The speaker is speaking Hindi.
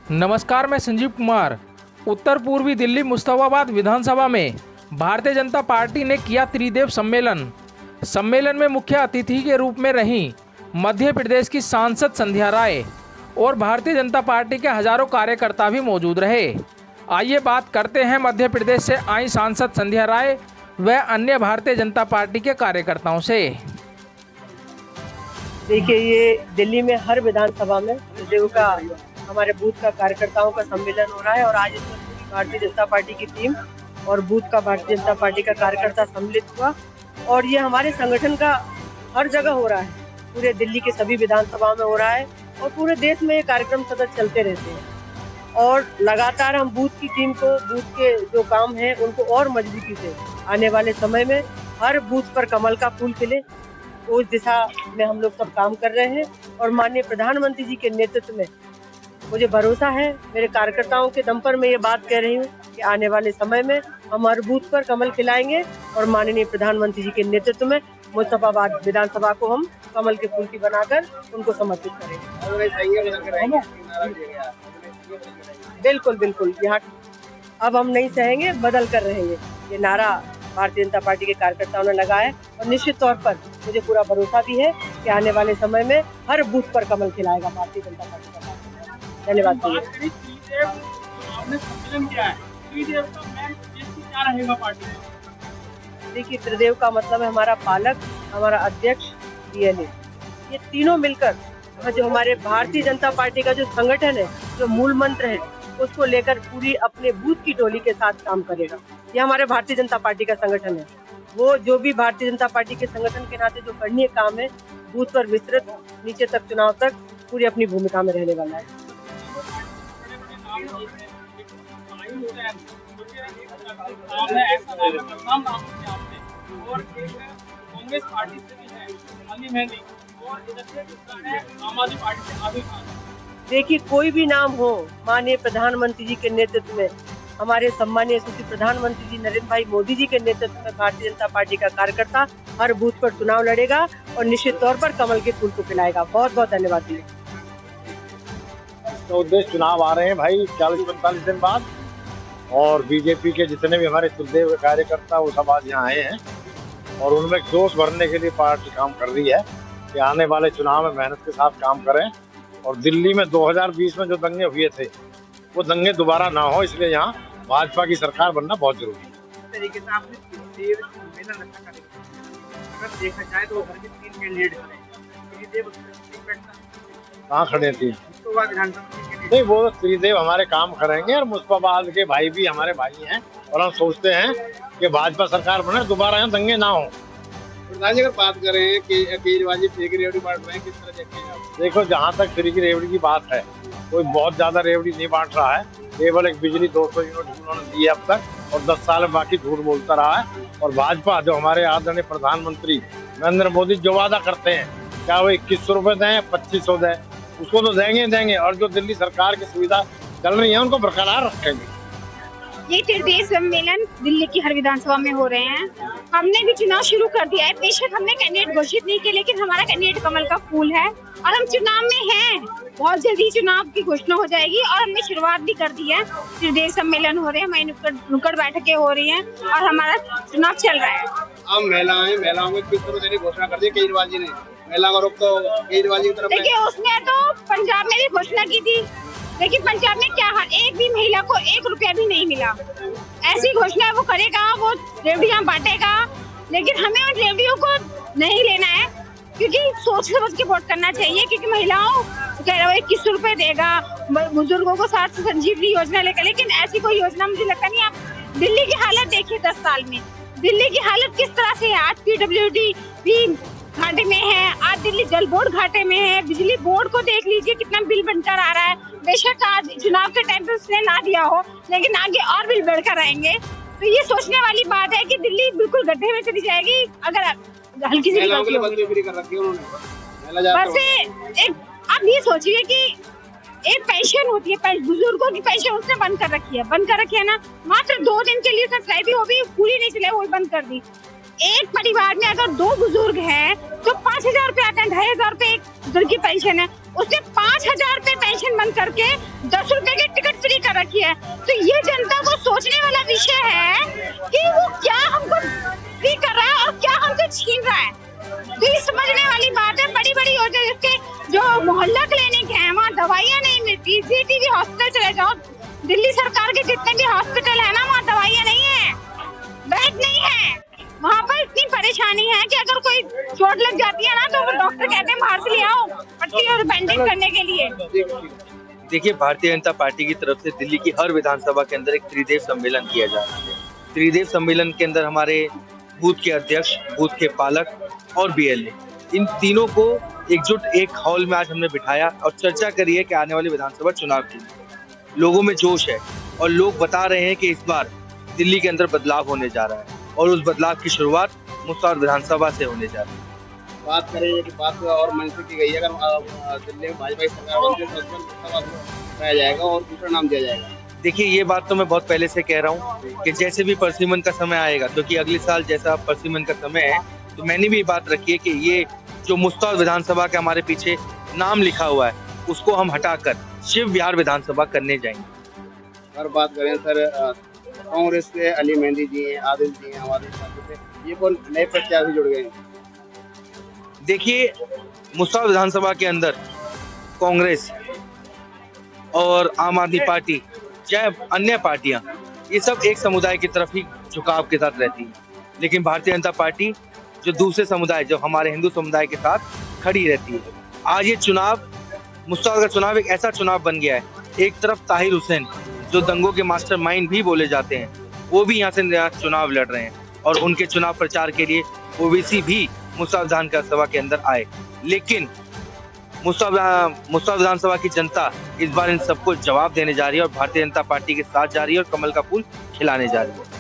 नमस्कार, मैं संजीव कुमार। उत्तर पूर्वी दिल्ली मुस्तफाबाद विधानसभा में भारतीय जनता पार्टी ने किया त्रिदेव सम्मेलन। सम्मेलन में मुख्य अतिथि के रूप में रहीं मध्य प्रदेश की सांसद संध्या राय और भारतीय जनता पार्टी के हजारों कार्यकर्ता भी मौजूद रहे। आइए बात करते हैं मध्य प्रदेश से आई सांसद संध्या राय व अन्य भारतीय जनता पार्टी के कार्यकर्ताओं से। देखिए, ये दिल्ली में हर विधानसभा में त्रिदेव का हमारे बूथ का कार्यकर्ताओं का सम्मेलन हो रहा है और आज इसमें पूरी भारतीय जनता पार्टी की टीम और बूथ का भारतीय जनता पार्टी का कार्यकर्ता सम्मिलित हुआ और ये हमारे संगठन का हर जगह हो रहा है। पूरे दिल्ली के सभी विधानसभाओं में हो रहा है और पूरे देश में ये कार्यक्रम सतत चलते रहते हैं और लगातार हम बूथ की टीम को, बूथ के जो काम है उनको और मजबूती से आने वाले समय में हर बूथ पर कमल का फूल खिले, उस दिशा में हम लोग सब काम कर रहे हैं। और माननीय प्रधानमंत्री जी के नेतृत्व में मुझे भरोसा है, मेरे कार्यकर्ताओं के दम पर मैं ये बात कह रही हूँ कि आने वाले समय में हम हर बूथ पर कमल खिलाएंगे और माननीय प्रधानमंत्री जी के नेतृत्व में मुस्तफाबाद विधानसभा को हम कमल के फूल की बनाकर उनको समर्पित करेंगे। बिल्कुल बिल्कुल, यहाँ अब हम नहीं सहेंगे, बदल कर रहेंगे, ये नारा भारतीय जनता पार्टी के कार्यकर्ताओं ने लगाया और निश्चित तौर पर मुझे पूरा भरोसा भी है कि आने वाले समय में हर बूथ पर कमल खिलाएगा भारतीय जनता पार्टी का। धन्यवाद। देखिए, त्रिदेव का मतलब है हमारा पालक, हमारा अध्यक्ष, डीएलए, ये तीनों मिलकर जो हमारे भारतीय जनता पार्टी का जो संगठन है, जो मूल मंत्र है, उसको लेकर पूरी अपने बूथ की टोली के साथ काम करेगा। ये हमारे भारतीय जनता पार्टी का संगठन है। वो जो भी भारतीय जनता पार्टी के संगठन के नाते जो करणीय काम है, बूथ पर विस्तृत नीचे तक चुनाव तक पूरी अपनी भूमिका में रहने वाला है। देखिए, कोई भी नाम हो, माननीय प्रधानमंत्री जी के नेतृत्व में, हमारे सम्मानीय यशस्वी प्रधानमंत्री जी नरेंद्र भाई मोदी जी के नेतृत्व में भारतीय जनता पार्टी का कार्यकर्ता हर बूथ पर चुनाव लड़ेगा और निश्चित तौर पर कमल के फूल को खिलाएगा। बहुत बहुत धन्यवाद। तो उद्देश्य चुनाव आ रहे हैं भाई 40-45 दिन बाद और बीजेपी के जितने भी हमारे त्रिदेव के कार्यकर्ता वो सब आज यहाँ आए हैं और उनमें जोश भरने के लिए पार्टी काम कर रही है कि आने वाले चुनाव में मेहनत के साथ काम करें और दिल्ली में 2020 में जो दंगे हुए थे वो दंगे दोबारा ना हो, इसलिए यहाँ भाजपा की सरकार बनना बहुत जरूरी है। तरीके से आपने त्रिदेव सम्मेलन रखा करेंगे, अगर देखा जाए तो उधर भी 3 कैंडिडेट खड़े हैं। कहाँ खड़े थे? नहीं, वो त्रिदेव हमारे काम करेंगे और मुस्तफाबाद के भाई भी हमारे भाई हैं और हम सोचते हैं कि भाजपा सरकार बने, दोबारा यहाँ दंगे ना हो। प्रधान जी, अगर बात करें कि केजरीवाल जी फ्री की रेवड़ी बांट रहे हैं, किस तरह देखते हैं आप? देखो, जहाँ तक फ्री की रेवड़ी की बात है, कोई बहुत ज्यादा रेवड़ी नहीं बांट रहा है। केवल एक बिजली 200 यूनिट उन्होंने दी है अब तक और 10 साल में बाकी झूठ बोलता रहा है। और भाजपा जो हमारे आदरणीय प्रधानमंत्री नरेंद्र मोदी जो वादा करते हैं, क्या वो 2100 रुपए दें, 2500 दें, उसको तो देंगे और जो दिल्ली सरकार की सुविधा चल रही है उनको बरकरार रखेंगे। ये त्रिदेव सम्मेलन दिल्ली की हर विधानसभा में हो रहे हैं। हमने भी चुनाव शुरू कर दिया है। बेशक हमने कैंडिडेट घोषित नहीं किया, लेकिन हमारा कैंडिडेट कमल का फूल है और हम चुनाव में हैं। बहुत जल्दी चुनाव की घोषणा हो जाएगी और हमने शुरुआत भी कर दी है। त्रिदेव सम्मेलन हो रहे हैं, हमारी नुक्कड़ बैठकें हो रही हैं और हमारा चुनाव चल रहा है। अब महिलाओं में किस तरह से घोषणा कर दी केजरीवाल जी ने, महिला का रुख तो केजरीवाल जी की तरफ। देखिए, उसने तो पंजाब में भी घोषणा की थी, लेकिन पंजाब में क्या हाल, एक भी महिला को 1 रुपया भी नहीं मिला। ऐसी घोषणा वो करेगा, वो रेवड़ियां बांटेगा, लेकिन हमें उन रेवड़ियों को नहीं लेना है, क्योंकि सोच समझ के वोट करना चाहिए। क्योंकि महिलाओं कह रहे हो 2100 रुपए देगा, बुजुर्गों को 700 संजीवनी योजना लेकर, लेकिन ऐसी कोई योजना मुझे लगता नहीं। आप दिल्ली की हालत देखिए, 10 साल में दिल्ली की हालत किस तरह से है। आज PWD भी घाटे में है, आज दिल्ली जल बोर्ड घाटे में है, बिजली बोर्ड को देख लीजिए कितना बिल बनकर आ रहा है। बेशक आज चुनाव के टाइम पे उसने ना दिया हो, लेकिन आगे और बिल बढ़कर आएंगे। तो ये सोचने वाली बात है कि दिल्ली बिल्कुल गड्ढे में चली जाएगी अगर हल्की सी गलती बस। एक आप ये सोचिए कि एक पेंशन होती है, बुजुर्गों की पेंशन उसने बंद कर रखी है ना, मात्र 2 दिन के लिए सब्सिडी थी, वो भी पूरी नहीं चले, वो भी बंद कर दी। एक परिवार में अगर 2 बुजुर्ग हैं तो 5000 रुपए आते हैं, 2500 रुपए हॉस्टल की पेंशन है, उसने 5,000 पे पेंशन बंद करके 10 रुपए की टिकट फ्री कर रखी है। तो ये जनता को सोचने वाला विषय है कि वो क्या हमको फ्री कर रहा है और क्या हमसे छीन रहा है। तो ये समझने वाली बात है। बड़ी बड़ी योजना जिसके जो मोहल्ला क्लिनिक है वहाँ दवाइयाँ नहीं मिलती, जीटीबी हॉस्पिटल चले जाओ, दिल्ली सरकार के जितने भी हॉस्पिटल है ना वहाँ दवाइयाँ नहीं है, बेड नहीं है। वहाँ पर इतनी परेशानी है कि अगर कोई चोट लग जाती है ना तो वो डॉक्टर कहते हैं बाहर से ले आओ पट्टी और बैंडेज करने के लिए। देखिए, भारतीय जनता पार्टी की तरफ से दिल्ली की हर विधानसभा के अंदर एक त्रिदेव सम्मेलन किया जा रहा है। त्रिदेव सम्मेलन के अंदर हमारे बूथ के अध्यक्ष, बूथ के पालक और बीएलए, इन तीनों को एकजुट एक हॉल में आज हमने बिठाया और चर्चा करी है कि आने वाले विधानसभा चुनाव के लिए लोगों में जोश है और लोग बता रहे हैं कि इस बार दिल्ली के अंदर बदलाव होने जा रहा है और उस बदलाव की शुरुआत मुस्ताबाद विधानसभा से होने जा रही है। बात करें कि बात और मंजूर की गई है, अगर दिल्ली में भाजपा की सरकार बनती है तो मुस्ताबाद को बनाया जाएगा और दूसरा नाम दिया जाएगा। देखिए, ये बात तो मैं बहुत पहले से कह रहा हूँ कि जैसे भी परसिमन का समय आएगा, क्योंकि अगले साल जैसा परसिमन का समय है, तो मैंने भी बात रखी है कि ये जो मुस्ताबाद विधानसभा के हमारे पीछे नाम लिखा हुआ है उसको हम हटाकर शिव विहार विधानसभा करने जाएंगे। अगर बात करें सर, कांग्रेस से अली मेहंदी जी हैं, आदिल जी हैं, हमारे साथ से ये कौन नए प्रत्याशी जुड़ गए हैं? देखिए, मुस्ताबाद विधानसभा के अंदर कांग्रेस और आम आदमी पार्टी चाहे अन्य पार्टियां, ये सब एक समुदाय की तरफ ही झुकाव के साथ रहती है, लेकिन भारतीय जनता पार्टी जो दूसरे समुदाय, जो हमारे हिंदू समुदाय के साथ खड़ी रहती है। आज ये चुनाव, मुस्ताबाद का चुनाव एक ऐसा चुनाव बन गया है, एक तरफ ताहिर हुसैन जो दंगों के मास्टरमाइंड भी बोले जाते हैं, वो भी यहाँ से चुनाव लड़ रहे हैं और उनके चुनाव प्रचार के लिए ओवैसी भी मुस्ताबाद विधानसभा के अंदर आए। लेकिन मुस्ताबाद विधानसभा की जनता इस बार इन सबको जवाब देने जा रही है और भारतीय जनता पार्टी के साथ जा रही है और कमल का फूल खिलाने जा रही है।